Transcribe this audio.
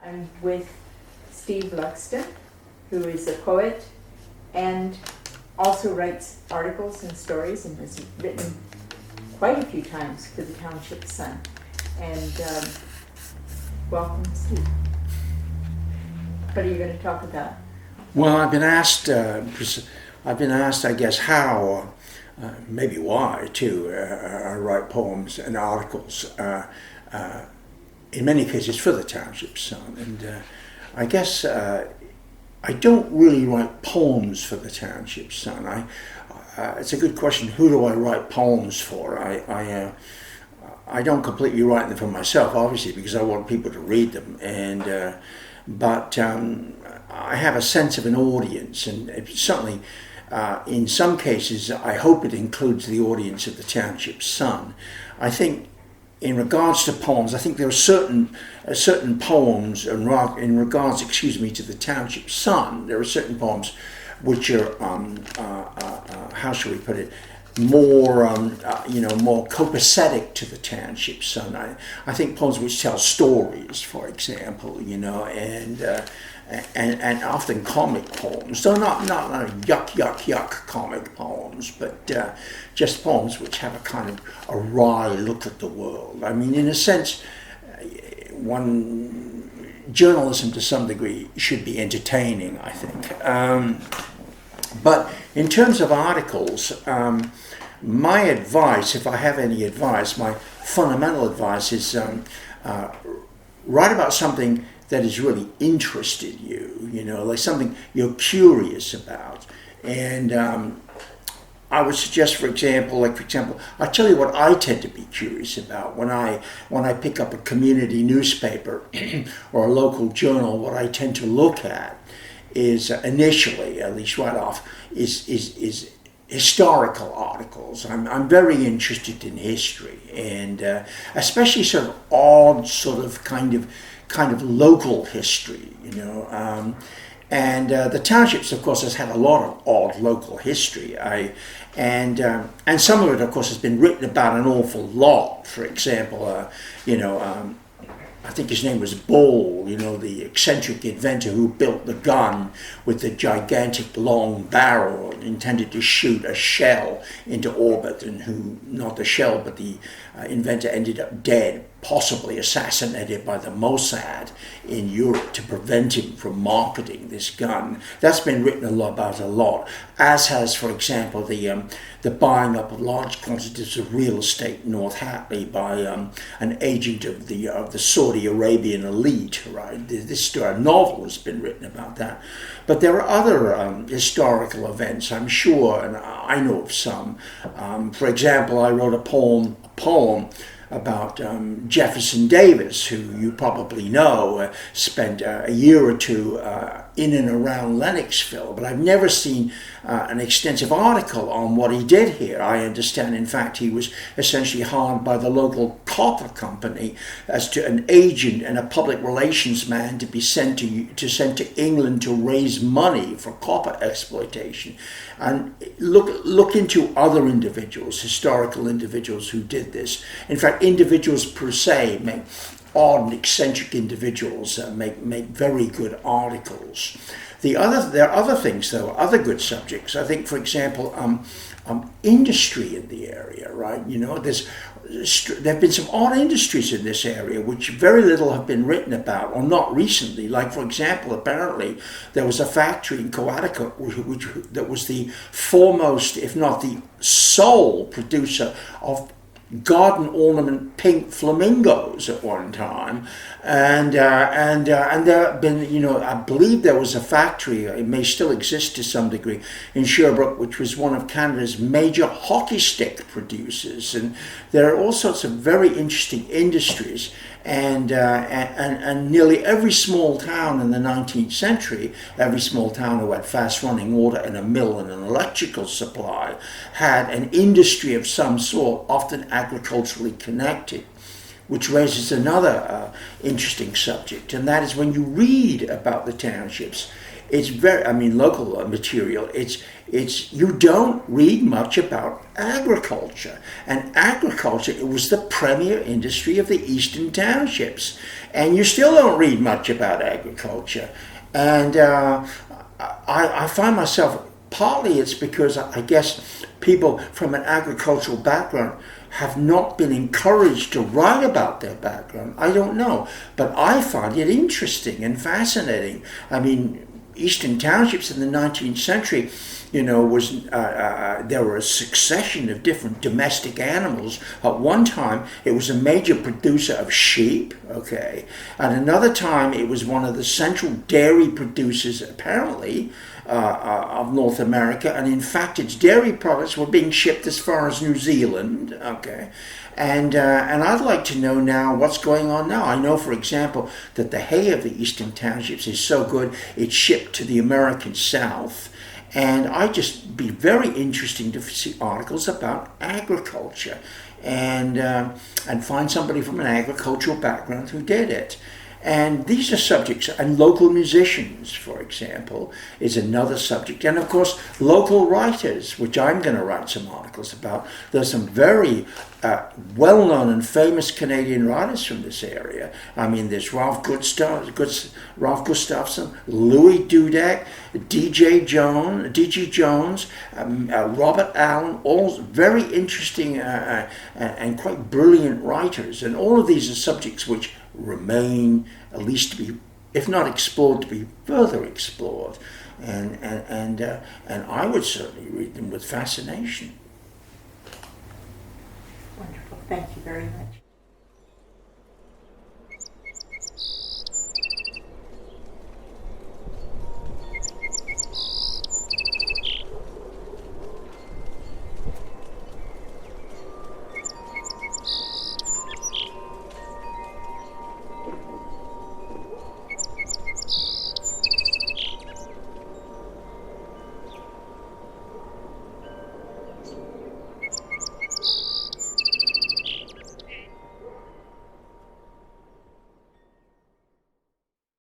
I'm with Steve Luxton, who is a poet and also writes articles and stories and has written quite a few times for the Townships Sun. And welcome, Steve. What are you going to talk about? Well, I've been asked, I guess, how, or maybe why, too, I write poems and articles, in many cases for the Townships Sun. And I guess I don't really write poems for the Townships Sun. It's a good question. Who do I write poems for? I don't completely write them for myself, obviously, because I want people to read them. But I have a sense of an audience, and certainly in some cases I hope it includes the audience of the Townships Sun. I think in regards to poems, I think there are certain poems, in regards, to the Townships Sun, there are certain poems which are, how shall we put it, more, more copacetic to the Townships Sun. I think poems which tell stories, for example, and often comic poems. So not yuck comic poems, but just poems which have a kind of a wry look at the world. I mean, in a sense, journalism to some degree should be entertaining, I think. But in terms of articles, my advice, if I have any advice, my fundamental advice is write about something that has really interested you, like something you're curious about. And I would suggest, for example, I'll tell you what I tend to be curious about when I pick up a community newspaper or a local journal. What I tend to look at is initially, at least right off, is historical articles. I'm very interested in history, and especially sort of odd, sort of kind of local history, and the Townships, of course, has had a lot of odd local history. And some of it, of course, has been written about an awful lot. For example, I think his name was Ball, the eccentric inventor who built the gun with the gigantic long barrel intended to shoot a shell into orbit, and who, not the shell, but the inventor ended up dead, possibly assassinated by the Mossad in Europe to prevent him from marketing this gun. That's been written about a lot, as has, for example, the buying up of large quantities of real estate in North Hatley by an agent of the Saudi Arabian elite. Right, this novel has been written about that. But there are other historical events, I'm sure, and I know of some. For example, I wrote a poem about Jefferson Davis, who you probably know, spent a year or two in and around Lennoxville, but I've never seen an extensive article on what he did here. I understand, in fact, he was essentially hired by the local copper company as to an agent and a public relations man to be sent to England to raise money for copper exploitation. And look into other individuals, historical individuals who did this. In fact, individuals per se make odd and eccentric individuals make very good articles. There are other things, though, other good subjects. I think, for example, industry in the area, right? There have been some odd industries in this area which very little have been written about, or not recently. Like, for example, apparently there was a factory in Coaticook that was the foremost, if not the sole producer of garden ornament pink flamingos at one time, and there have been, I believe there was a factory, it may still exist to some degree, in Sherbrooke, which was one of Canada's major hockey stick producers. And there are all sorts of very interesting industries, and nearly every small town in the 19th century, every small town who had fast running water and a mill and an electrical supply, had an industry of some sort, often agriculturally connected, which raises another interesting subject, and that is when you read about the townships, it's very, I mean, local material. It's you don't read much about agriculture, and agriculture, it was the premier industry of the Eastern Townships, and you still don't read much about agriculture. And I find myself, partly it's because I guess people from an agricultural background have not been encouraged to write about their background. I don't know, but I find it interesting and fascinating. I mean, Eastern Townships in the 19th century, you know, was there were a succession of different domestic animals. At one time, it was a major producer of sheep, okay. At another time, it was one of the central dairy producers, apparently, of North America, and in fact its dairy products were being shipped as far as New Zealand, okay. And I'd like to know now what's going on now. I know, for example, that the hay of the Eastern Townships is so good it's shipped to the American South. And I'd just be very interesting to see articles about agriculture and find somebody from an agricultural background who did it. And these are subjects, and local musicians, for example, is another subject. And of course, local writers, which I'm going to write some articles about. There's some very well-known and famous Canadian writers from this area. I mean, there's Ralph Gustafson, Louis Dudek, D.G. Jones, Robert Allen, all very interesting and quite brilliant writers. And all of these are subjects which remain, at least to be, if not explored, to be further explored. And I would certainly read them with fascination. Wonderful. Thank you very much.